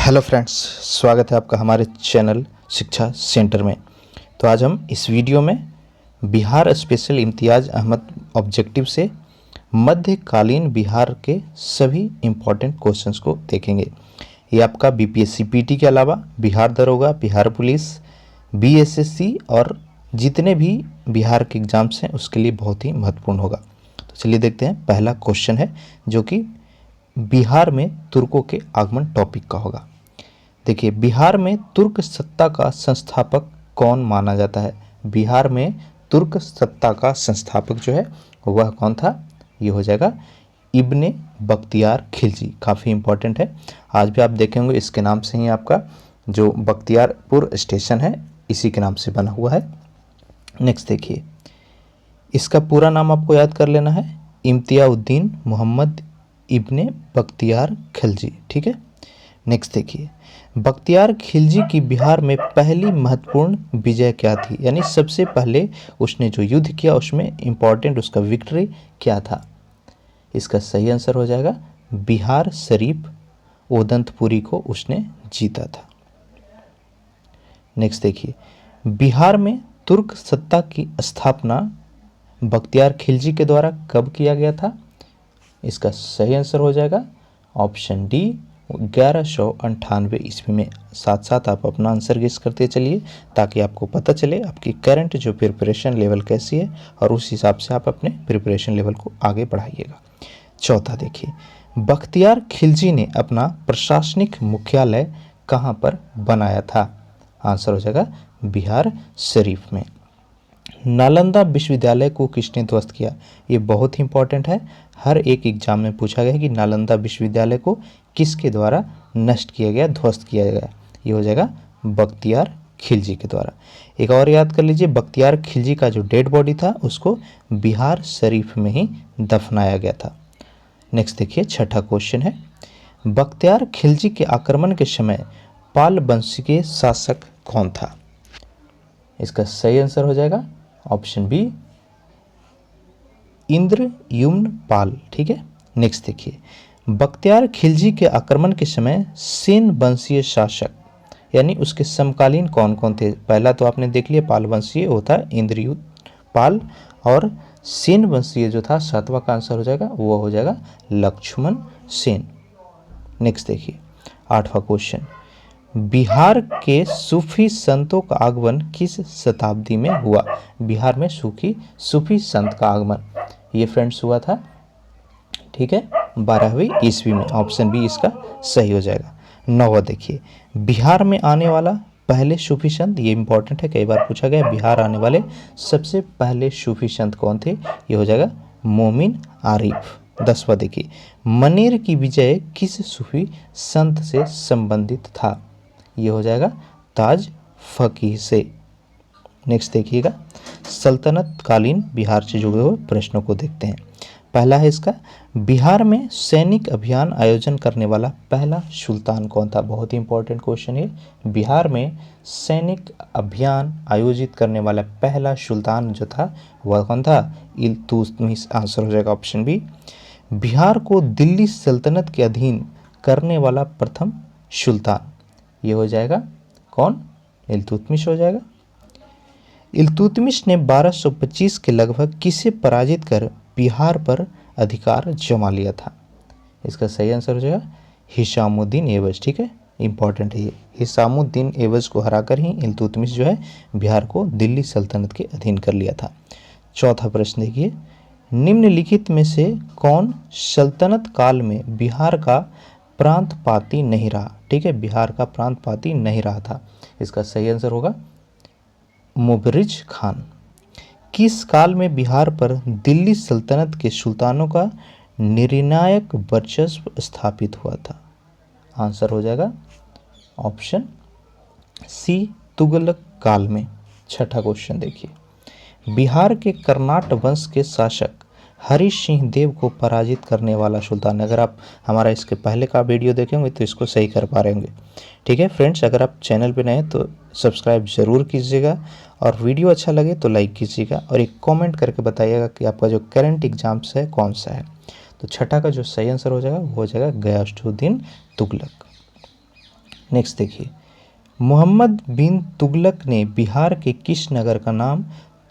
Hello friends, स्वागत है आपका हमारे चैनल शिक्षा सेंटर में। तो आज हम इस वीडियो में बिहार स्पेशल इम्तियाज़ अहमद ऑब्जेक्टिव से मध्यकालीन बिहार के सभी इम्पॉर्टेंट क्वेश्चंस को देखेंगे। ये आपका बीपीएससी पीटी के अलावा बिहार दरोगा, बिहार पुलिस, बीएसएससी और जितने भी बिहार के एग्ज़ाम्स हैं उसके लिए बहुत ही महत्वपूर्ण होगा। तो चलिए देखते हैं। पहला क्वेश्चन है जो कि बिहार में तुर्कों के आगमन टॉपिक का होगा। देखिए, बिहार में तुर्क सत्ता का संस्थापक कौन माना जाता है? बिहार में तुर्क सत्ता का संस्थापक जो है वह कौन था? ये हो जाएगा इब्ने बख्तियार खिलजी। काफ़ी इंपॉर्टेंट है। आज भी आप देखेंगे इसके नाम से ही आपका जो बख्तियारपुर स्टेशन है इसी के नाम से बना हुआ है। नेक्स्ट देखिए, इसका पूरा नाम आपको याद कर लेना है, इम्तियाउद्दीन मोहम्मद इब्ने बख्तियार खिलजी। ठीक है। नेक्स्ट देखिए, बख्तियार खिलजी की बिहार में पहली महत्वपूर्ण विजय क्या थी? यानी सबसे पहले उसने जो युद्ध किया उसमें इंपॉर्टेंट उसका विक्ट्री क्या था? इसका सही आंसर हो जाएगा बिहार शरीफ ओदंतपुरी को उसने जीता था। नेक्स्ट देखिए, बिहार में तुर्क सत्ता की स्थापना बख्तियार खिलजी के द्वारा कब किया गया था? इसका सही आंसर हो जाएगा ऑप्शन डी 1198 ईस्वी में। साथ साथ आप अपना आंसर गेस करते चलिए ताकि आपको पता चले आपकी करंट जो प्रिपरेशन लेवल कैसी है और उस हिसाब से आप अपने प्रिपरेशन लेवल को आगे बढ़ाइएगा। चौथा देखिए, बख्तियार खिलजी ने अपना प्रशासनिक मुख्यालय कहाँ पर बनाया था? आंसर हो जाएगा बिहार शरीफ में। नालंदा विश्वविद्यालय को किसने ध्वस्त किया? ये बहुत ही इंपॉर्टेंट है। हर एक एग्जाम में पूछा गया है कि नालंदा विश्वविद्यालय को किसके द्वारा नष्ट किया गया, ध्वस्त किया गया? ये हो जाएगा बख्तियार खिलजी के द्वारा। एक और याद कर लीजिए, बख्तियार खिलजी का जो डेड बॉडी था उसको बिहार शरीफ में ही दफनाया गया था। नेक्स्ट देखिए, छठा क्वेश्चन है, बख्तियार खिलजी के आक्रमण के समय पाल वंश के शासक कौन था? इसका सही आंसर हो जाएगा ऑप्शन बी इंद्रयुम्न पाल। ठीक है। नेक्स्ट देखिए, बख्तियार खिलजी के आक्रमण के समय सेन वंशीय शासक यानी उसके समकालीन कौन कौन थे? पहला तो आपने देख लिया पाल वंशीय, वो था इंद्रयुम्न पाल, और सेन वंशीय जो था सातवां का आंसर हो जाएगा वो हो जाएगा लक्ष्मण सेन। नेक्स्ट देखिए, आठवां क्वेश्चन, बिहार के सूफी संतों का आगमन किस शताब्दी में हुआ? बिहार में सूफी संत का आगमन ये फ्रेंड्स हुआ था, ठीक है, 12वीं ईस्वी में। ऑप्शन बी इसका सही हो जाएगा। नौवां देखिए, बिहार में आने वाला पहले सूफी संत, ये इंपॉर्टेंट है, कई बार पूछा गया बिहार आने वाले सबसे पहले सूफी संत कौन थे? ये हो जाएगा मोमिन आरिफ। 10वां देखिए, मनेर की विजय किस सूफी संत से संबंधित था? ये हो जाएगा ताज फकीह से। नेक्स्ट देखिएगा, सल्तनत कालीन बिहार से जुड़े हुए प्रश्नों को देखते हैं। पहला है इसका, बिहार में सैनिक अभियान आयोजन करने वाला पहला सुल्तान कौन था? बहुत ही इंपॉर्टेंट क्वेश्चन है। बिहार में सैनिक अभियान आयोजित करने वाला पहला सुल्तान जो था वह कौन था? इल्तुतमिश। आंसर हो जाएगा ऑप्शन बी। बिहार को दिल्ली सल्तनत के अधीन करने वाला प्रथम सुल्तान, ये हो जाएगा कौन? इल्तुतमिश हो जाएगा। इल्तुतमिश ने 1225 के लगभग किसे पराजित कर बिहार पर अधिकार जमा लिया था? इसका सही आंसर हो जाएगा हिशामुद्दीन एवज। ठीक है, इंपॉर्टेंट है ये। हिशामुद्दीन एवज को हराकर ही इल्तुतमिश जो है बिहार को दिल्ली सल्तनत के अधीन कर लिया था। चौथा प्रश्न देखिए, निम्नलिखित में से कौन सल्तनत काल में बिहार का प्रांतपाती नहीं रहा? ठीक है, बिहार का प्रांतपाती नहीं रहा था। इसका सही आंसर होगा मुबरिज खान। किस काल में बिहार पर दिल्ली सल्तनत के सुल्तानों का निर्णायक वर्चस्व स्थापित हुआ था? आंसर हो जाएगा ऑप्शन सी तुगलक काल में। छठा क्वेश्चन देखिए, बिहार के कर्नाट वंश के शासक हरि सिंह देव को पराजित करने वाला सुल्तान। अगर आप हमारा इसके पहले का वीडियो देखेंगे तो इसको सही कर पा रहे होंगे। ठीक है फ्रेंड्स, अगर आप चैनल पे नए हैं तो सब्सक्राइब ज़रूर कीजिएगा और वीडियो अच्छा लगे तो लाइक कीजिएगा और एक कमेंट करके बताइएगा कि आपका जो करंट एग्जाम्स है कौन सा है। तो छठा का जो सही आंसर हो जाएगा वो हो जाएगा गयासुद्दीन तुगलक। नेक्स्ट देखिए, मोहम्मद बिन तुगलक ने बिहार के किस नगर का नाम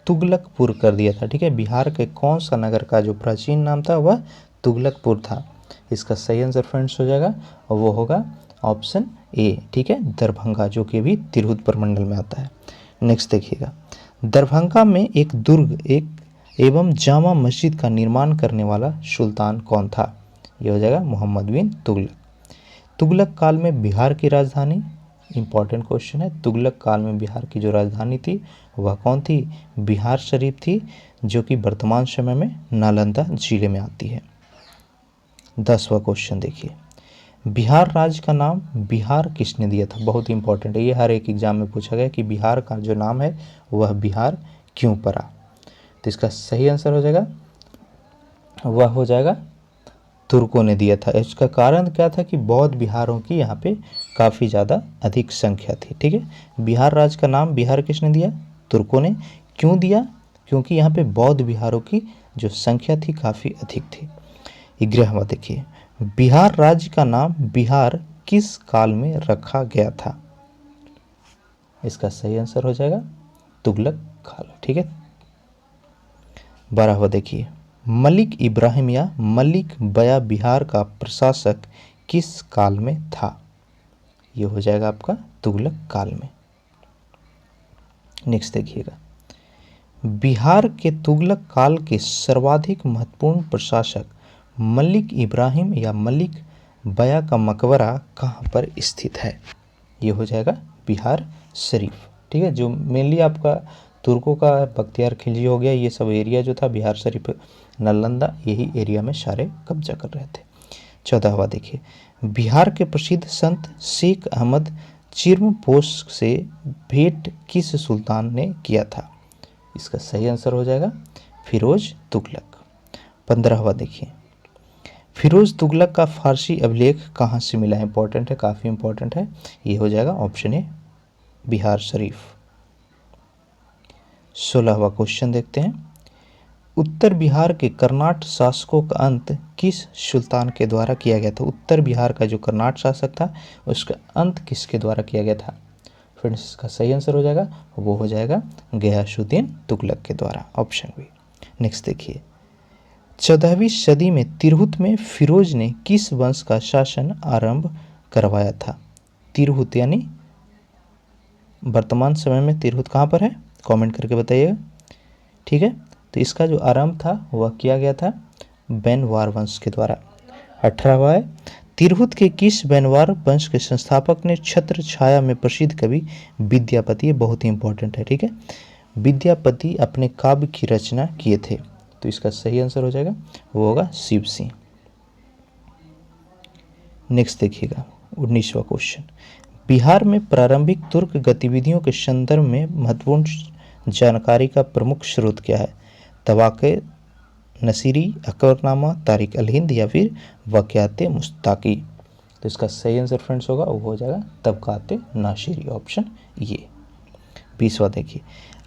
तुगलकपुर कर दिया था? ठीक है, बिहार के कौन सा नगर का जो प्राचीन नाम था वह तुगलकपुर था? इसका सही आंसर फ्रेंड्स हो जाएगा और वो होगा ऑप्शन ए, ठीक है, दरभंगा, जो कि भी तिरहुत प्रमंडल में आता है। नेक्स्ट देखिएगा, दरभंगा में एक दुर्ग एक एवं जामा मस्जिद का निर्माण करने वाला सुल्तान कौन था? ये हो जाएगा मोहम्मद बिन तुगलक। तुगलक काल में बिहार की राजधानी, इंपॉर्टेंट क्वेश्चन है, तुगलक काल में बिहार की जो राजधानी थी वह कौन थी? बिहार शरीफ थी, जो कि वर्तमान समय में नालंदा जिले में आती है। 10वां क्वेश्चन देखिए, बिहार राज्य का नाम बिहार किसने दिया था? बहुत इंपॉर्टेंट है, ये हर एक एग्जाम में पूछा गया कि बिहार का जो नाम है वह बिहार क्यों पड़ा? तो इसका सही आंसर हो जाएगा, वह हो जाएगा तुर्कों ने दिया था। इसका कारण क्या था कि बौद्ध बिहारों की यहाँ पे काफ़ी ज़्यादा अधिक संख्या थी। ठीक है, बिहार राज्य का नाम बिहार किसने दिया? तुर्कों ने। क्यों दिया? क्योंकि यहाँ पे बौद्ध बिहारों की जो संख्या थी काफ़ी अधिक थी। 11वां देखिए, बिहार राज्य का नाम बिहार किस काल में रखा गया था? इसका सही आंसर हो जाएगा तुगलक काल। ठीक है, 12वां देखिए, मलिक इब्राहिम या मलिक बया बिहार का प्रशासक किस काल में था? ये हो जाएगा आपका तुगलक काल में। नेक्स्ट देखिएगा, बिहार के तुगलक काल के सर्वाधिक महत्वपूर्ण प्रशासक मलिक इब्राहिम या मलिक बया का मकबरा कहाँ पर स्थित है? ये हो जाएगा बिहार शरीफ। ठीक है, जो मेनली आपका तुर्कों का बख्तियार खिलजी हो गया, ये सब एरिया जो था बिहार शरीफ नालंदा, यही एरिया में सारे कब्जा कर रहे थे। 14वां देखिए, बिहार के प्रसिद्ध संत शेख अहमद चिर्मपोश से भेंट किस सुल्तान ने किया था? इसका सही आंसर हो जाएगा फिरोज तुगलक। 15वां देखिए, फिरोज तुगलक का फारसी अभिलेख कहाँ से मिला है? इंपॉर्टेंट है, काफ़ी इंपॉर्टेंट है, ये हो जाएगा ऑप्शन ए बिहार शरीफ। 16वां क्वेश्चन देखते हैं, उत्तर बिहार के कर्नाट शासकों का अंत किस सुल्तान के द्वारा किया गया था? उत्तर बिहार का जो कर्नाट शासक था उसका अंत किसके द्वारा किया गया था? फ्रेंड्स, इसका सही आंसर हो जाएगा, वो हो जाएगा गयासुद्दीन तुगलक के द्वारा, ऑप्शन बी। नेक्स्ट देखिए, 14वीं सदी में तिरहुत में फिरोज ने किस वंश का शासन आरंभ करवाया था? तिरहुत यानी वर्तमान समय में तिरहुत कहाँ पर है? कमेंट करके बताइएगा। ठीक है, तो इसका जो आरंभ था वह किया गया था बैनवार वंश के द्वारा। 18वां है, तिरहुत के किस बैनवार वंश के संस्थापक ने छत्र छाया में प्रसिद्ध कवि विद्यापति, ये बहुत ही इंपॉर्टेंट है, ठीक है, विद्यापति अपने काव्य की रचना किए थे? तो इसका सही आंसर हो जाएगा, वो होगा शिव सिंह। नेक्स्ट देखिएगा, 19वां क्वेश्चन, बिहार में प्रारंभिक तुर्क गतिविधियों के संदर्भ में महत्वपूर्ण जानकारी का प्रमुख स्रोत क्या है? तवाक़े नसीरी, अकबरनामा, तारिक अल हिंद या फिर वाक़यात मुस्ताकी? तो इसका सही आंसर फ्रेंड्स होगा, वो हो जाएगा तबक़ात नासिरी, ऑप्शन ये। 20वां देखिए,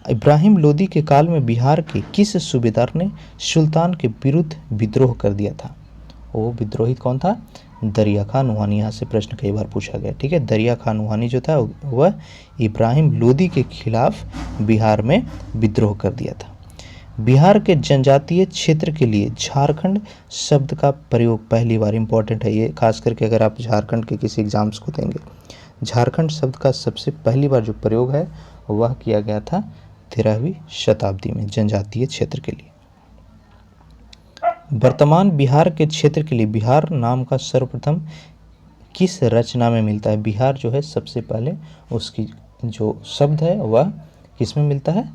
इब्राहिम लोदी के काल में बिहार के किस सूबेदार ने सुल्तान के विरुद्ध विद्रोह कर दिया था? वो विद्रोही कौन था? दरिया खान नूहानी। यहाँ से प्रश्न कई बार पूछा गया, ठीक है, दरिया खान नूहानी जो था वह इब्राहिम लोदी के खिलाफ बिहार में विद्रोह कर दिया था। बिहार के जनजातीय क्षेत्र के लिए झारखंड शब्द का प्रयोग पहली बार, इंपॉर्टेंट है ये, खास करके अगर आप झारखंड के किसी एग्जाम्स को देंगे, झारखंड शब्द का सबसे पहली बार जो प्रयोग है वह किया गया था 13वीं शताब्दी में जनजातीय क्षेत्र के लिए। वर्तमान बिहार के क्षेत्र के लिए बिहार नाम का सर्वप्रथम किस रचना में मिलता है? बिहार जो है सबसे पहले उसकी जो शब्द है वह किस में मिलता है?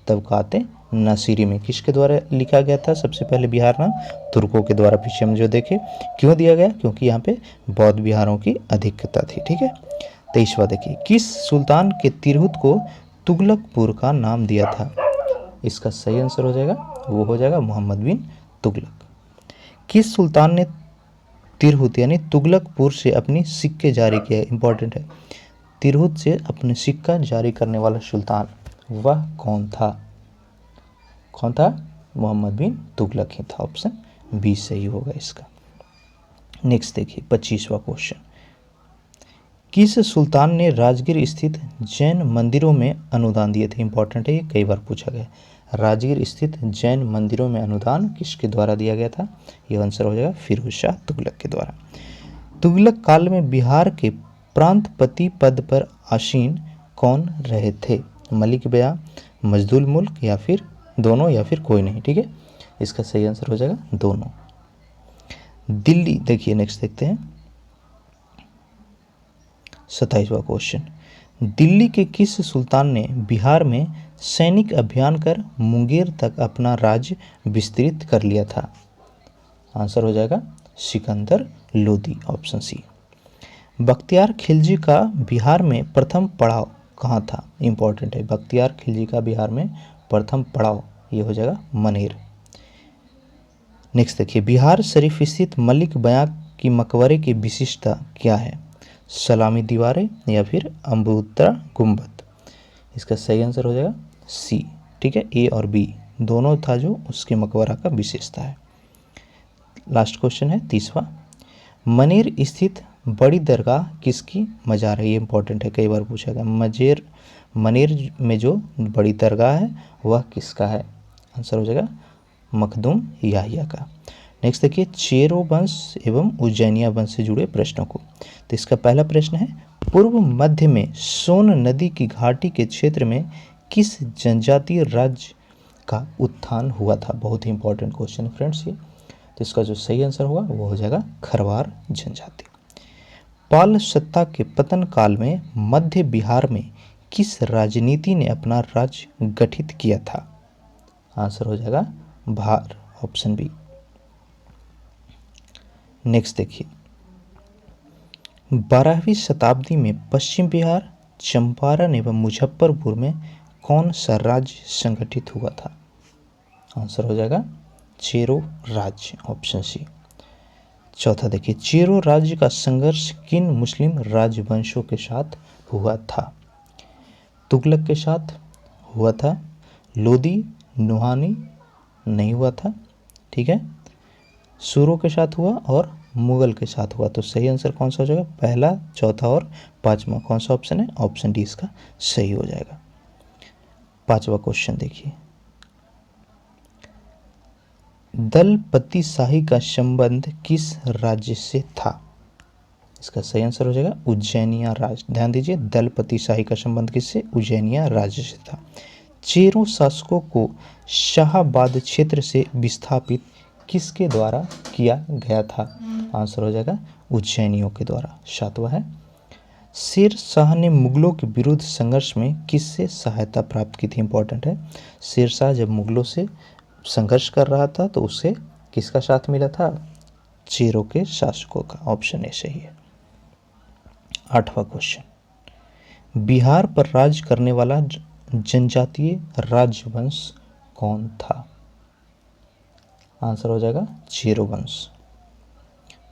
तबक़ात नासिरी में। किसके द्वारा लिखा गया था सबसे पहले बिहार नाम? तुर्कों के द्वारा। पीछे हम जो देखे, क्यों दिया गया? क्योंकि यहाँ पे बौद्ध बिहारों की अधिकता थी, ठीक है। 23वां देखिए, किस सुल्तान के तिरहुत को तुगलकपुर का नाम दिया था? इसका सही आंसर हो जाएगा, वो हो जाएगा मोहम्मद बिन तुगलक। किस सुल्तान ने तिरहुत यानी तुगलकपुर से अपनी सिक्के जारी किए? इंपॉर्टेंट है, तिरहुत से अपने सिक्का जारी करने वाला सुल्तान वह कौन था? कौन था? मोहम्मद बिन तुगलक ही था, ऑप्शन बी सही होगा इसका। नेक्स्ट देखिए, 25वां क्वेश्चन, किस सुल्तान ने राजगीर स्थित जैन मंदिरों में अनुदान दिए थे? इंपॉर्टेंट है, ये कई बार पूछा गया। राजगीर स्थित जैन मंदिरों में अनुदान किसके द्वारा दिया गया था? ये आंसर हो जाएगा फिरोज शाह तुगलक के द्वारा। तुगलक काल में बिहार के प्रांतपति पद पर आसीन कौन रहे थे? मलिक बया, मजदूल मुल्क, या फिर दोनों, या फिर कोई नहीं। ठीक है, इसका सही आंसर हो जाएगा दोनों। दिल्ली, देखिए नेक्स्ट देखते हैं 27वां क्वेश्चन। दिल्ली के किस सुल्तान ने बिहार में सैनिक अभियान कर मुंगेर तक अपना राज्य विस्तृत कर लिया था? आंसर हो जाएगा सिकंदर लोदी, ऑप्शन सी। बख्तियार खिलजी का बिहार में प्रथम पड़ाव कहाँ था? इंपॉर्टेंट है, बख्तियार खिलजी का बिहार में प्रथम पड़ाव ये हो जाएगा मनेर। नेक्स्ट देखिए, बिहार शरीफ स्थित मलिक बयां की मकबरे की विशिष्टता क्या है? सलामी दीवारें या फिर अम्बुत्रा गुंबद? इसका सही आंसर हो जाएगा सी। ठीक है, ए और बी दोनों था जो उसके मकबरा का विशेषता है। लास्ट क्वेश्चन है 30वां। मनेर स्थित बड़ी दरगाह किसकी मजार है? ये इंपॉर्टेंट है, कई बार पूछा गया। मनेर में जो बड़ी दरगाह है वह किसका है? आंसर हो जाएगा मखदूम याहिया का। नेक्स्ट देखिए, चेरो वंश एवं उज्जैनिया वंश से जुड़े प्रश्नों को। तो इसका पहला प्रश्न है, पूर्व मध्य में सोन नदी की घाटी के क्षेत्र में किस जनजातीय राज्य का उत्थान हुआ था? बहुत ही इंपॉर्टेंट क्वेश्चन है फ्रेंड्स ये। तो इसका जो सही आंसर होगा वो हो जाएगा खरवार जनजाति। पाल सत्ता के पतन काल में मध्य बिहार में किस राजनीति ने अपना राज्य गठित किया था? आंसर हो जाएगा भार, ऑप्शन बी। नेक्स्ट देखिए, 12वीं शताब्दी में पश्चिम बिहार, चंपारण एवं मुजफ्फरपुर में कौन सा राज्य संगठित हुआ था? आंसर हो जाएगा चेरो राज्य, ऑप्शन सी। चौथा देखिए, चेरो राज्य का संघर्ष किन मुस्लिम राजवंशों के साथ हुआ था? तुगलक के साथ हुआ था, लोदी, नुहानी नहीं हुआ था, ठीक है, सूरों के साथ हुआ और मुगल के साथ हुआ। तो सही आंसर कौन सा हो जाएगा? पहला, चौथा और पांचवा कौन सा ऑप्शन है? ऑप्शन डी इसका सही हो जाएगा। 5वां क्वेश्चन देखिए, दलपति शाही का संबंध किस राज्य से था? इसका सही आंसर हो जाएगा उज्जैनिया राज्य। ध्यान दीजिए, दलपति शाही का संबंध किससे? उज्जैनिया राज्य से था। चेरो शासकों को शाहाबाद क्षेत्र से विस्थापित किसके द्वारा किया गया था? आंसर हो जाएगा उज्जैनियों के द्वारा। 7वां है, शेर शाह ने मुगलों के विरुद्ध संघर्ष में किससे सहायता प्राप्त की थी? इंपॉर्टेंट है, शेर शाह जब मुगलों से संघर्ष कर रहा था तो उससे किसका साथ मिला था? चेरो के शासकों का, ऑप्शन ए सही है। 8वां क्वेश्चन, बिहार पर राज करने वाला जनजातीय राजवंश कौन था? आंसर हो जाएगा चेरो वंश।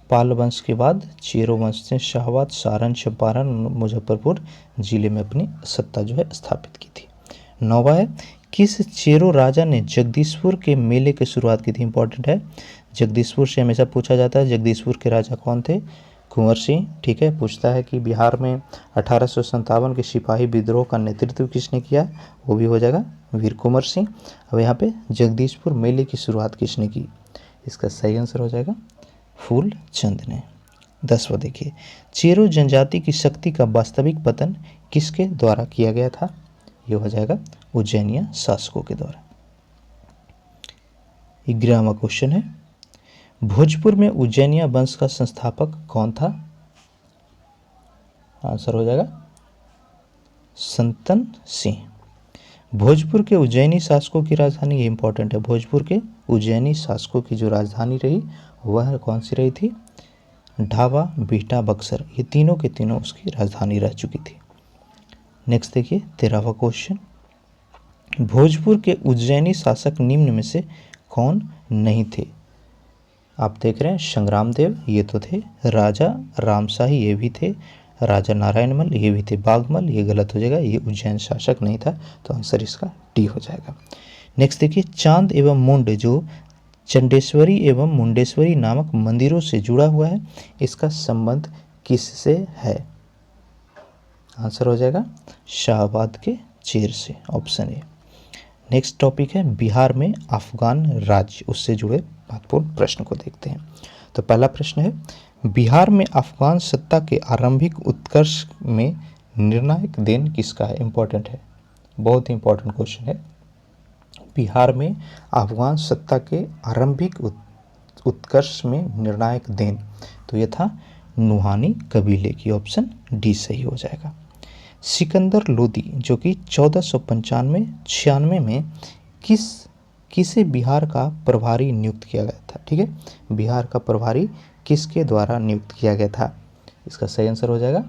पाल वंश के बाद चेरो वंश ने शाहाबाद, सारण, चंपारण, मुजफ्फरपुर जिले में अपनी सत्ता जो है स्थापित की थी। 9वां है, किस चेरो राजा ने जगदीशपुर के मेले की शुरुआत की थी? इंपॉर्टेंट है, जगदीशपुर से हमेशा पूछा जाता है जगदीशपुर के राजा कौन थे? कुंवर सिंह। ठीक है, पूछता है कि बिहार में 1857 के सिपाही विद्रोह का नेतृत्व किसने किया? वो भी हो जाएगा वीर कुंवर सिंह। अब यहाँ पे जगदीशपुर मेले की शुरुआत किसने की? इसका सही आंसर हो जाएगा फूल चंद ने। 10वां देखिए, चेरो जनजाति की शक्ति का वास्तविक पतन किसके द्वारा किया गया था? ये हो जाएगा उज्जैनिया शासकों के द्वारा। 11वां क्वेश्चन है, भोजपुर में उज्जैनिया वंश का संस्थापक कौन था? आंसर हो जाएगा संतन सिंह। भोजपुर के उज्जैनी शासकों की राजधानी, ये इंपॉर्टेंट है, भोजपुर के उज्जैनी शासकों की जो राजधानी रही वह कौन सी रही थी? ढाबा, बिहटा, बक्सर, ये तीनों के तीनों उसकी राजधानी रह चुकी थी। नेक्स्ट देखिए 13वां क्वेश्चन, भोजपुर के उज्जैनी शासक निम्न में से कौन नहीं थे? आप देख रहे हैं संग्राम देव, ये तो थे, राजा रामशाही ये भी थे, राजा नारायणमल ये भी थे, बागमल ये गलत हो जाएगा, ये उज्जैन शासक नहीं था, तो आंसर इसका डी हो जाएगा। नेक्स्ट देखिए, चांद एवं मुंड जो चंडेश्वरी एवं मुंडेश्वरी नामक मंदिरों से जुड़ा हुआ है, इसका संबंध किससे है? आंसर हो जाएगा शाहाबाद के चेर से, ऑप्शन ए। नेक्स्ट टॉपिक है बिहार में अफगान राज्य, उससे जुड़े महत्वपूर्ण प्रश्न को देखते हैं। तो पहला प्रश्न है, बिहार में अफगान सत्ता के आरंभिक उत्कर्ष में निर्णायक देन किसका है? इंपॉर्टेंट है, बहुत ही इंपॉर्टेंट क्वेश्चन है। बिहार में अफगान सत्ता के आरंभिक उत्कर्ष में निर्णायक देन, तो यह था नुहानी कबीले की, ऑप्शन डी सही हो जाएगा। सिकंदर लोदी जो कि 1495-96 में किसे बिहार का प्रभारी नियुक्त किया गया था? ठीक है, बिहार का प्रभारी किसके द्वारा नियुक्त किया गया था? इसका सही आंसर हो जाएगा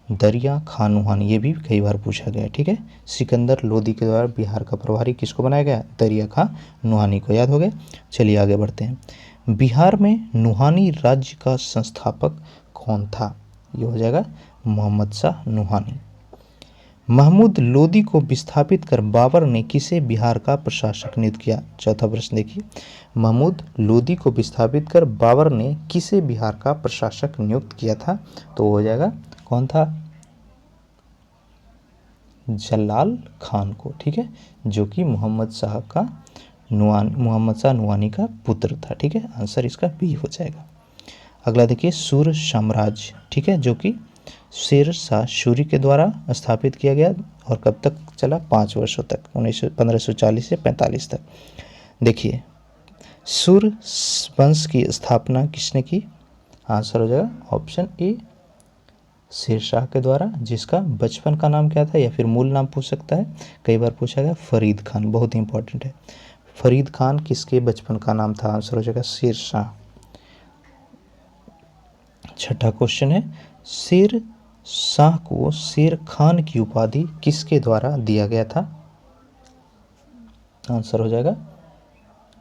दरिया खान नुहानी। ये भी कई बार पूछा गया है। ठीक है, सिकंदर लोदी के द्वारा बिहार का प्रभारी किसको बनाया गया? दरिया खान नुहानी को। याद हो गया। चलिए आगे बढ़ते हैं। बिहार में नुहानी राज्य का संस्थापक कौन था? ये हो जाएगा मोहम्मद शाह नुहानी। महमूद लोदी को विस्थापित कर बाबर ने किसे बिहार का प्रशासक नियुक्त किया? चौथा प्रश्न देखिए, महमूद लोदी को विस्थापित कर बाबर ने किसे बिहार का प्रशासक नियुक्त किया था? तो हो जाएगा कौन था? जलाल खान को। ठीक है, जो कि मोहम्मद शाह नुहानी का पुत्र था। ठीक है, आंसर इसका बी हो जाएगा। अगला देखिए, सूर साम्राज्य, ठीक है, जो कि शेर शाह सूरी के द्वारा स्थापित किया गया और कब तक चला? 5 वर्षों तक, 1540 से 45 तक। देखिए, सूर वंश की स्थापना किसने की? आंसर हो जाएगा ऑप्शन ए शेर शाह के द्वारा, जिसका बचपन का नाम क्या था या फिर मूल नाम पूछ सकता है, कई बार पूछा गया, फरीद खान। बहुत ही इंपॉर्टेंट है, फरीद खान किसके बचपन का नाम था? आंसर हो जाएगा शेर शाह। छठा क्वेश्चन है, शेर शाह को शेर खान की उपाधि किसके द्वारा दिया गया था? आंसर हो जाएगा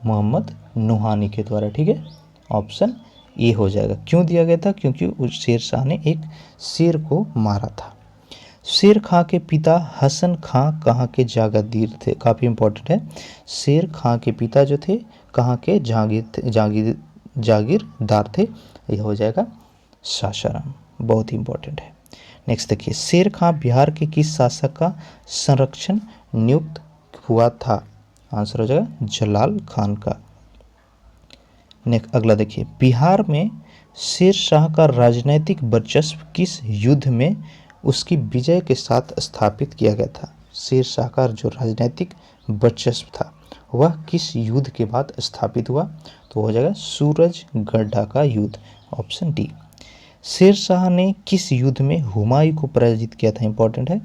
मोहम्मद नुहानी के द्वारा। ठीक है, ऑप्शन ए हो जाएगा। क्यों दिया गया था? क्योंकि उस शेर शाह ने एक शेर को मारा था। शेर खां के पिता हसन खां कहाँ के जागीरदार थे? काफ़ी इंपॉर्टेंट है। शेर खां के पिता जो थे कहाँ के जागीरदार थे? यह हो जाएगा सासाराम। बहुत ही इंपॉर्टेंट है। नेक्स्ट देखिए, शेर खां बिहार के किस शासक का संरक्षण नियुक्त हुआ था? आंसर हो जाएगा जलाल खान का। नेक्स्ट अगला देखिए, बिहार में शेर शाह का राजनीतिक वर्चस्व किस युद्ध में उसकी विजय के साथ स्थापित किया गया था? शेर शाह का जो राजनीतिक वर्चस्व था वह किस युद्ध के बाद स्थापित हुआ? तो हो जाएगा सूरजगढ़ का युद्ध, ऑप्शन डी। शेर शाह ने किस युद्ध में हुमायूं को पराजित किया था? इंपॉर्टेंट है,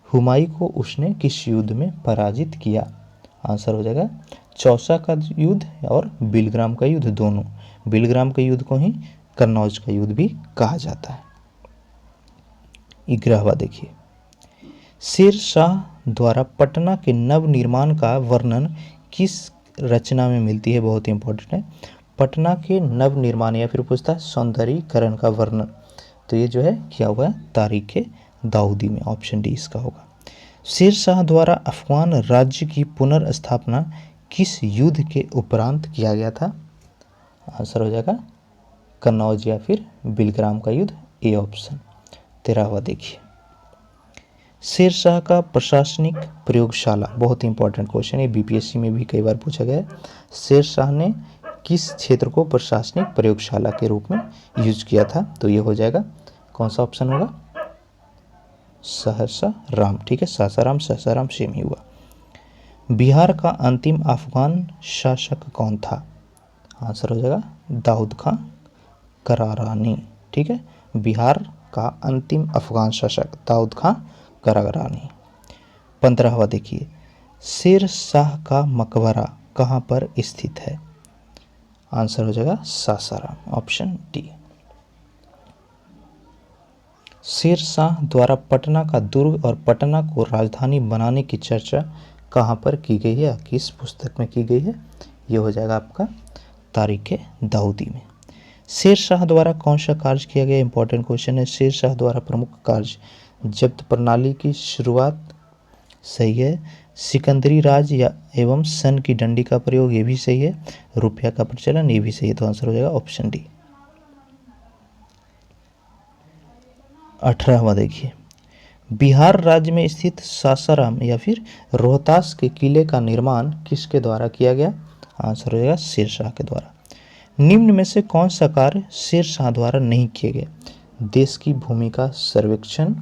हुमायूं को उसने किस युद्ध में पराजित किया? आंसर हो जाएगा चौसा का युद्ध और बिलग्राम का युद्ध, दोनों। बिलग्राम के युद्ध को ही कन्नौज का युद्ध भी कहा जाता है। 11वां देखिए, शेर शाह द्वारा पटना के नव निर्माण का वर्णन किस रचना में मिलती है? बहुत ही इंपॉर्टेंट है, पटना के नव निर्माण या फिर पूछता है सौंदर्यीकरण का वर्णन, तो ये जो है किया हुआ है तारीख दाऊदी में, ऑप्शन डी इसका होगा। शेर शाह द्वारा अफगान राज्य की पुनर्स्थापना किस युद्ध के उपरांत किया गया था? आंसर हो जाएगा कन्नौज या फिर बिलग्राम का युद्ध, ए ऑप्शन। 13वां देखिए, शेर शाह का प्रशासनिक प्रयोगशाला, बहुत ही इंपॉर्टेंट क्वेश्चन है, बीपीएससी में भी कई बार पूछा गया है। शेर शाह ने किस क्षेत्र को प्रशासनिक प्रयोगशाला के रूप में यूज किया था? तो ये हो जाएगा कौन सा ऑप्शन होगा? सासाराम। ठीक है, सासाराम सासाराम सेम ही हुआ। बिहार का अंतिम अफगान शासक कौन था? आंसर हो जाएगा दाऊद खां करारानी। ठीक है, बिहार का अंतिम अफगान शासक दाऊद खां करारानी। 15वां देखिए, शेर शाह का मकबरा कहाँ पर स्थित है? आंसर हो जाएगा सासाराम, ऑप्शन डी। शेर शाह द्वारा पटना का दुर्ग और पटना को राजधानी बनाने की चर्चा कहाँ पर की गई है, किस पुस्तक में की गई है? ये हो जाएगा आपका तारीख दाऊदी में। शेर शाह द्वारा कौन सा कार्य किया गया? इंपॉर्टेंट क्वेश्चन है। शेर शाह द्वारा प्रमुख कार्य जब्त प्रणाली की शुरुआत, सही है। सिकंदरी राज या एवं सन की डंडी का प्रयोग, ये भी सही है। रुपया का प्रचलन, ये भी सही है। तो आंसर हो जाएगा ऑप्शन डी। 18वां देखिए, बिहार राज्य में स्थित सासाराम या फिर रोहतास के किले का निर्माण किसके द्वारा किया गया? आंसर हो जाएगा शेरशाह के द्वारा। निम्न में से कौन सा कार्य शेरशाह द्वारा नहीं किए गए? देश की भूमि का सर्वेक्षण,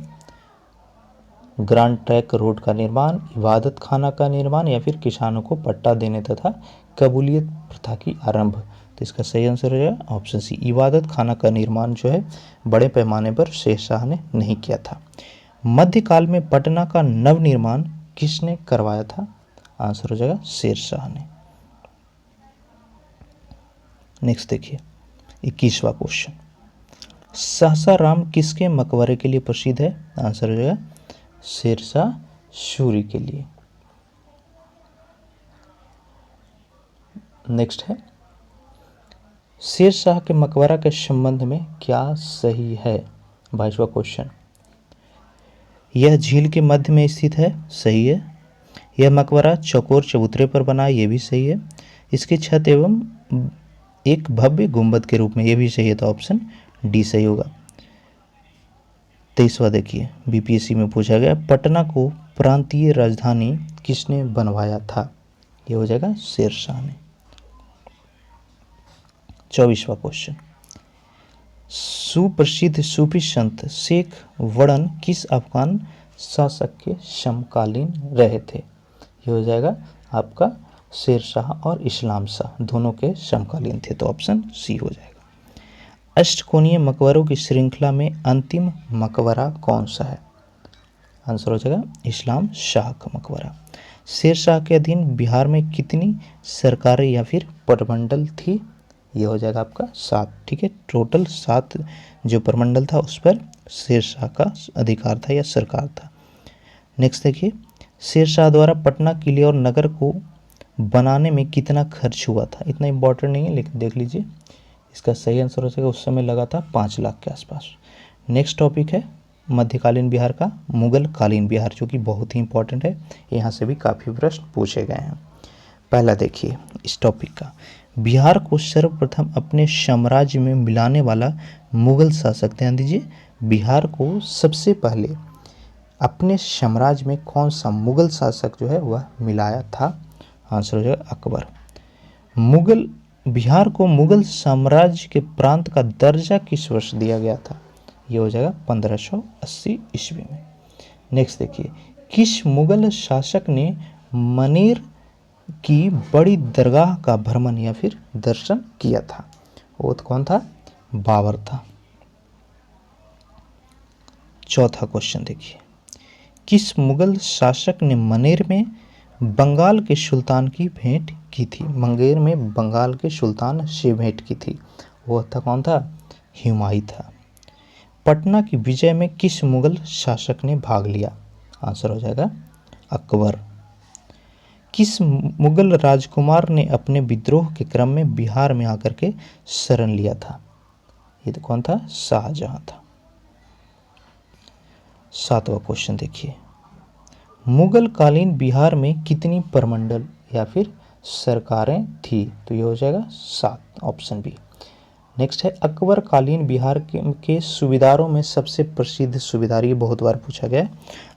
ग्रांड ट्रैंक रोड का निर्माण, इबादत खाना का निर्माण या फिर किसानों को पट्टा देने तथा कबूलियत प्रथा की आरंभ। तो इसका सही आंसर हो जाएगा ऑप्शन सी, इबादत खाना का निर्माण जो है बड़े पैमाने पर शेरशाह ने नहीं किया था। मध्यकाल में पटना का नवनिर्माण किसने करवाया था? आंसर हो जाएगा शेरशाह ने। नेक्स्ट देखिए 21वां क्वेश्चन, सासाराम किसके मकबरे के लिए प्रसिद्ध है? आंसर हो जाएगा शेरशाह सूरी के लिए। नेक्स्ट है, शेरशाह के मकबरा के संबंध में क्या सही है? 22वां क्वेश्चन, यह झील के मध्य में स्थित है, सही है। यह मकबरा चौकोर चबूतरे पर बना है, ये भी सही है। इसकी छत एवं एक भव्य गुंबद के रूप में, ये भी सही है, तो ऑप्शन डी सही होगा। 23वां देखिए, बीपीएससी में पूछा गया, पटना को प्रांतीय राजधानी किसने बनवाया था? ये हो जाएगा शेरशाह ने। 24वां क्वेश्चन, सुप्रसिद्ध सूफी संत शेख वड़न किस अफगान शासक के समकालीन रहे थे? ये हो जाएगा आपका शेरशाह और इस्लाम शाह दोनों के समकालीन थे, तो ऑप्शन सी हो जाएगा। अष्टकोणीय मकबरों की श्रृंखला में अंतिम मकबरा कौन सा है? आंसर हो जाएगा इस्लाम शाह का मकबरा। शेरशाह के अधीन बिहार में कितनी सरकारें या फिर प्रमंडल थी? ये हो जाएगा आपका 7, ठीक है। टोटल 7 जो प्रमंडल था उस पर शेरशाह का अधिकार था या सरकार था। नेक्स्ट देखिए, शेरशाह द्वारा पटना किले और नगर को बनाने में कितना खर्च हुआ था? इतना इम्पोर्टेंट नहीं है लेकिन देख लीजिए, इसका सही आंसर हो जाएगा उस समय लगा था 5 लाख के आसपास। नेक्स्ट टॉपिक है मध्यकालीन बिहार का मुगल कालीन बिहार, जो कि बहुत ही इंपॉर्टेंट है, यहाँ से भी काफ़ी प्रश्न पूछे गए हैं। पहला देखिए इस टॉपिक का, बिहार को सर्वप्रथम अपने साम्राज्य में मिलाने वाला मुगल शासक, ध्यान दीजिए, बिहार को सबसे पहले अपने साम्राज्य में कौन सा मुगल शासक जो है वह मिलाया था? आंसर हो जाएगा अकबर। मुगल बिहार को मुगल साम्राज्य के प्रांत का दर्जा किस वर्ष दिया गया था? ये हो जाएगा 1580 ईस्वी में। नेक्स्ट देखिए, किस मुगल शासक ने मनेर की बड़ी दरगाह का भ्रमण या फिर दर्शन किया था? वो तो कौन था? बाबर था। चौथा क्वेश्चन देखिए, किस मुगल शासक ने मनेर में बंगाल के सुल्तान की भेंट की थी? मंगेर में बंगाल के सुल्तान से भेंट की थी, वो था कौन था? हुमायूं था। पटना की विजय में किस मुगल शासक ने भाग लिया? आंसर हो जाएगा अकबर। किस मुगल राजकुमार ने अपने विद्रोह के क्रम में बिहार में आकर के शरण लिया था? ये तो कौन था? शाहजहां था। 7वां क्वेश्चन देखिए, मुगल कालीन बिहार में कितनी प्रमंडल या फिर सरकारें थी? तो ये हो जाएगा 7, ऑप्शन बी। नेक्स्ट है, अकबर कालीन बिहार के सूबेदारों में सबसे प्रसिद्ध सूबेदार, ये बहुत बार पूछा गया है,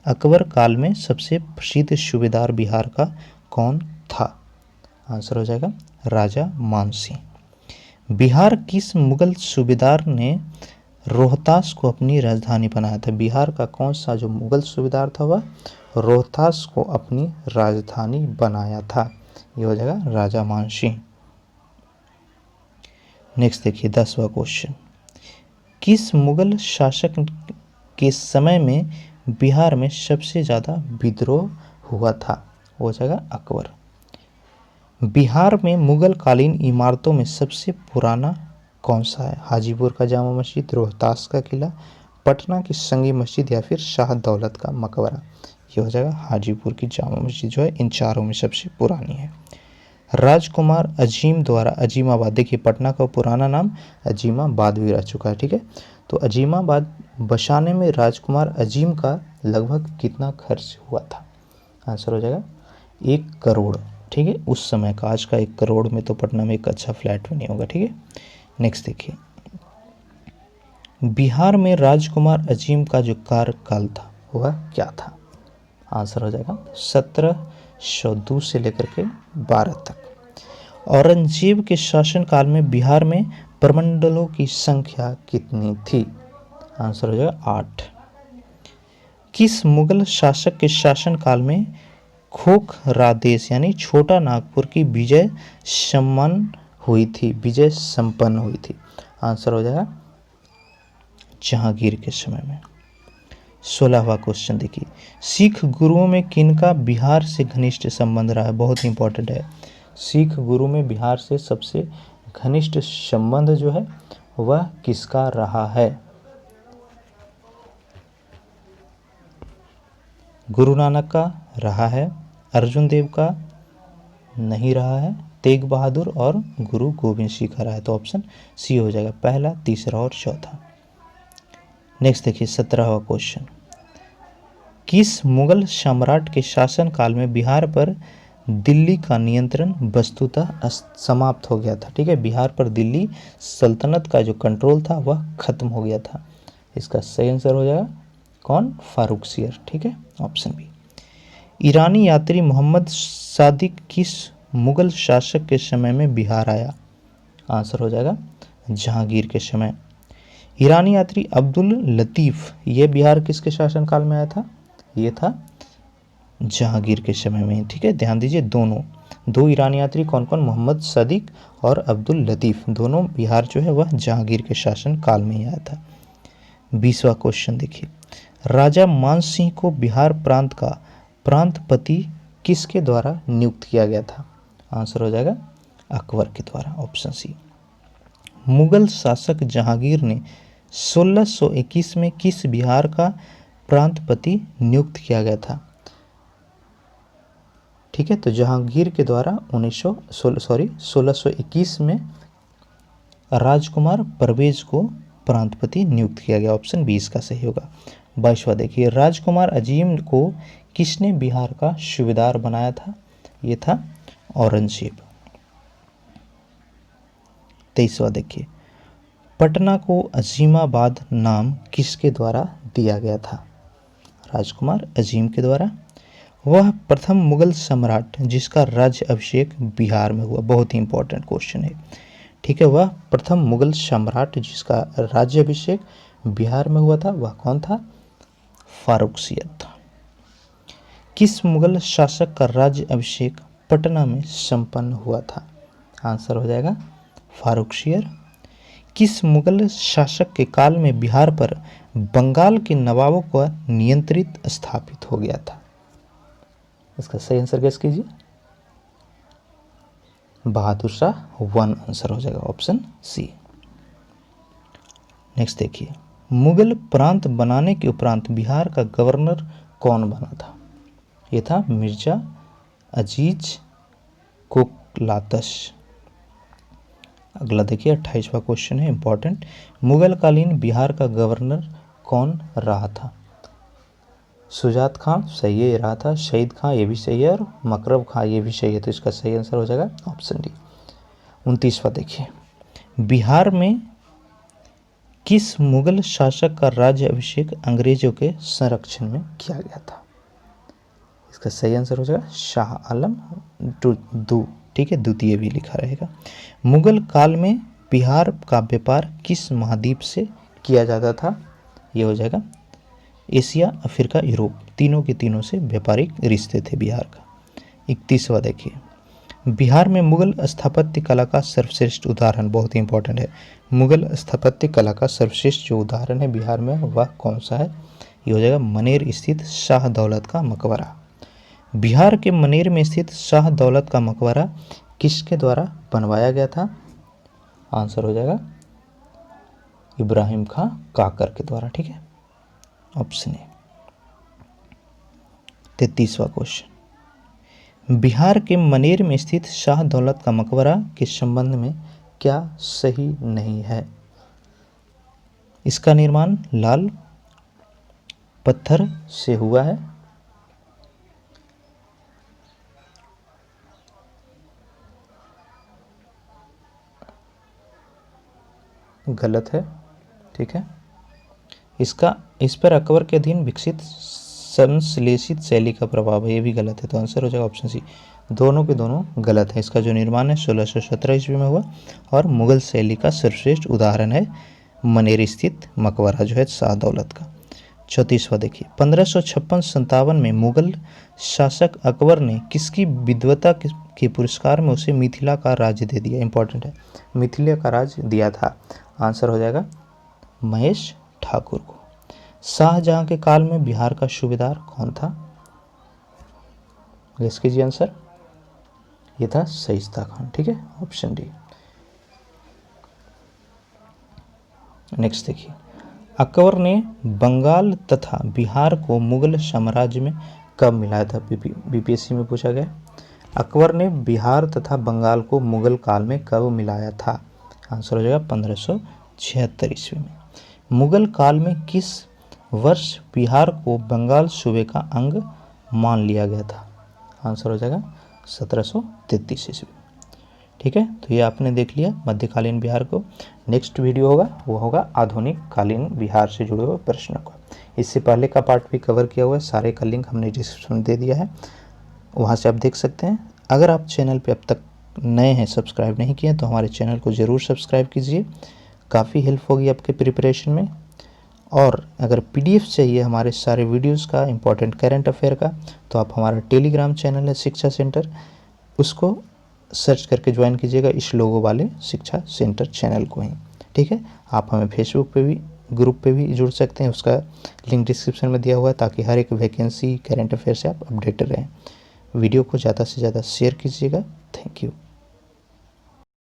अकबर काल में सबसे प्रसिद्ध सूबेदार बिहार का कौन था? आंसर हो जाएगा राजा मानसिंह। बिहार किस मुगल सूबेदार ने रोहतास को अपनी राजधानी बनाया था? बिहार का कौन सा जो मुगल सूबेदार था वह रोहतास को अपनी राजधानी बनाया था? ये हो जाएगा राजा मानसिंह। नेक्स्ट देखिए 10वां क्वेश्चन, किस मुगल शासक के समय में बिहार में सबसे ज़्यादा विद्रोह हुआ था? हो जाएगा अकबर। बिहार में मुगल कालीन इमारतों में सबसे पुराना कौन सा है? हाजीपुर का जामा मस्जिद, रोहतास का किला, पटना की संगी मस्जिद या फिर शाह दौलत का मकबरा? ये हो जाएगा हाजीपुर की जामा मस्जिद जो है इन चारों में सबसे पुरानी है। राजकुमार अजीम द्वारा अजीमाबाद, देखिए पटना का पुराना नाम अजीमाबाद भी रह चुका है, ठीक है। तो अजीमाबाद बसाने में राजकुमार अजीम का लगभग कितना खर्च हुआ था? आंसर हो जाएगा 1 करोड़, ठीक है। उस समय का, आज का 1 करोड़ में तो पटना में एक अच्छा फ्लैट भी नहीं होगा, ठीक है। नेक्स्ट देखिए, बिहार में राजकुमार अजीम का जो कार्यकाल था वह क्या था? आंसर हो जाएगा 1702 से लेकर के 12 तक। औरंगजेब के शासनकाल में बिहार में प्रमंडलों की संख्या कितनी थी? आंसर हो जाएगा 8। किस मुगल शासक के शासनकाल में खोखरादेश यानी छोटा नागपुर की विजय संपन्न हुई थी? आंसर हो जाएगा जहांगीर के समय में। 16वां क्वेश्चन देखिए, सिख गुरुओं में किनका बिहार से घनिष्ठ संबंध रहा है? बहुत इंपॉर्टेंट है। सिख गुरु में बिहार से सबसे घनिष्ठ संबंध जो है वह किसका रहा है? गुरु नानक का रहा है, अर्जुन देव का नहीं रहा है, तेग बहादुर और गुरु गोविंद सिंह का रहा है। तो ऑप्शन सी हो जाएगा, पहला, तीसरा और चौथा। नेक्स्ट देखिए 17वां क्वेश्चन, किस मुगल सम्राट के शासनकाल में बिहार पर दिल्ली का नियंत्रण वस्तुतः समाप्त हो गया था? ठीक है, बिहार पर दिल्ली सल्तनत का जो कंट्रोल था वह खत्म हो गया था। इसका सही आंसर हो जाएगा कौन? फारुखसियर। ठीक है, ऑप्शन बी। ईरानी यात्री मोहम्मद सादिक किस मुगल शासक के समय में बिहार आया? आंसर हो जाएगा जहांगीर के समय। ईरानी यात्री अब्दुल लतीफ़ ये बिहार किसके शासनकाल में आया था? ये था जहांगीर के समय में। ठीक है, ध्यान दीजिए, दो ईरानी यात्री कौन कौन? मोहम्मद सादिक और अब्दुल लतीफ़, दोनों बिहार जो है वह जहांगीर के शासनकाल में ही आया था। 20वां क्वेश्चन देखिए, राजा मान सिंह को बिहार प्रांत का प्रांतपति किसके द्वारा नियुक्त किया गया था? आंसर हो जाएगा अकबर के द्वारा, ऑप्शन सी। मुगल शासक जहांगीर ने 1621 में किस बिहार का प्रांतपति नियुक्त किया गया था? ठीक है, तो जहांगीर के द्वारा 1621 में राजकुमार परवेज को प्रांतपति नियुक्त किया गया। ऑप्शन 20 का सही होगा। 22वां देखिए, राजकुमार अजीम को किसने बिहार का सूबेदार बनाया था? ये था औरंगजेब। 23वां देखिए, पटना को अजीमाबाद नाम किसके द्वारा दिया गया था? राजकुमार अजीम के द्वारा। वह प्रथम मुगल सम्राट जिसका राज्य अभिषेक बिहार में हुआ, बहुत ही इंपॉर्टेंट क्वेश्चन है। ठीक है, वह प्रथम मुगल सम्राट जिसका राज्य अभिषेक बिहार में हुआ था वह कौन था? फारुखसियर था। किस मुगल शासक का राज्य अभिषेक पटना में संपन्न हुआ था? आंसर हो जाएगा फारुखसियर। किस मुगल शासक के काल में बिहार पर बंगाल के नवाबों का नियंत्रित स्थापित हो गया था? इसका सही आंसर गेस कीजिए। बहादुर शाह 1 आंसर हो जाएगा, ऑप्शन सी। नेक्स्ट देखिए, मुगल प्रांत बनाने के उपरांत बिहार का गवर्नर कौन बना था? ये था मिर्जा अजीज कोकलातश। अगला देखिए 28वां क्वेश्चन है, इंपॉर्टेंट। मुगल कालीन बिहार का गवर्नर कौन रहा था? सुजात खां सही है, ये रहा था। शहीद खां ये भी सही है, और मकरब खां ये भी सही है। तो इसका सही आंसर हो जाएगा ऑप्शन डी। 29वां देखिए, बिहार में किस मुगल शासक का राज्य अभिषेक अंग्रेजों के संरक्षण में किया गया था? इसका सही आंसर हो जाएगा शाह आलम दू। ठीक है, द्वितीय भी लिखा रहेगा। मुगल काल में बिहार का व्यापार किस महाद्वीप से किया जाता था? ये हो जाएगा एशिया, अफ्रीका, यूरोप, तीनों के तीनों से व्यापारिक रिश्ते थे बिहार का। 31वां देखिए, बिहार में मुगल स्थापत्य कला का सर्वश्रेष्ठ उदाहरण, बहुत ही इंपॉर्टेंट है। मुगल स्थापत्य कला का सर्वश्रेष्ठ जो उदाहरण है बिहार में वह कौन सा है? ये हो जाएगा मनेर स्थित शाह दौलत का मकबरा। बिहार के मनेर में स्थित शाह दौलत का मकबरा किसके द्वारा बनवाया गया था? आंसर हो जाएगा इब्राहिम खां काकर के द्वारा। ठीक है, ऑप्शन ए। 33वां क्वेश्चन, बिहार के मनेर में स्थित शाह दौलत का मकबरा के संबंध में क्या सही नहीं है? इसका निर्माण लाल पत्थर से हुआ है, गलत है। ठीक है, इस पर अकबर के अधीन विकसित संश्लेषित शैली का प्रभाव है, ये भी गलत है, तो आंसर हो जाएगा ऑप्शन सी। दोनों के दोनों गलत है। इसका जो निर्माण है 1617 ईस्वी में हुआ और मुगल शैली का सर्वश्रेष्ठ उदाहरण है मनेर स्थित मकबरा जो है शाह दौलत का। 34वां देखिए, 1556-57 में मुगल शासक अकबर ने किसकी विद्वता के पुरस्कार में उसे मिथिला का राज्य दे दिया। इंपॉर्टेंट है, मिथिला का राज्य दिया था। आंसर हो जाएगा महेश ठाकुर को। शाहजहां के काल में बिहार का सूबेदार कौन था? गेस कीजिए आंसर। ये था शाइस्ता खान। ठीक है, ऑप्शन डी। नेक्स्ट देखिए, अकबर ने बंगाल तथा बिहार को मुगल साम्राज्य में कब मिलाया था? बीपीएससी में पूछा गया। अकबर ने बिहार तथा बंगाल को मुगल काल में कब मिलाया था? आंसर हो जाएगा 1576 ईस्वी में। मुगल काल में किस वर्ष बिहार को बंगाल सूबे का अंग मान लिया गया था? आंसर हो जाएगा 1733 ईस्वी। ठीक है, तो ये आपने देख लिया मध्यकालीन बिहार को। नेक्स्ट वीडियो होगा वो होगा आधुनिक कालीन बिहार से जुड़े हुए प्रश्नों का। इससे पहले का पार्ट भी कवर किया हुआ है, सारे का लिंक हमने डिस्क्रिप्शन में दे दिया है, वहाँ से आप देख सकते हैं। अगर आप चैनल पे अब तक नए हैं, सब्सक्राइब नहीं किए, तो हमारे चैनल को ज़रूर सब्सक्राइब कीजिए, काफ़ी हेल्प होगी आपके प्रिपरेशन में। और अगर पीडीएफ चाहिए हमारे सारे वीडियोस का, इंपॉर्टेंट करंट अफेयर का, तो आप हमारा टेलीग्राम चैनल है शिक्षा सेंटर, उसको सर्च करके ज्वाइन कीजिएगा, इस लोगो वाले शिक्षा सेंटर चैनल को ही। ठीक है, आप हमें फेसबुक पे भी, ग्रुप पे भी जुड़ सकते हैं, उसका लिंक डिस्क्रिप्शन में दिया हुआ है, ताकि हर एक वैकेंसी करंट अफेयर से आप अपडेटेड रहें। वीडियो को ज़्यादा से ज़्यादा शेयर कीजिएगा। Thank you.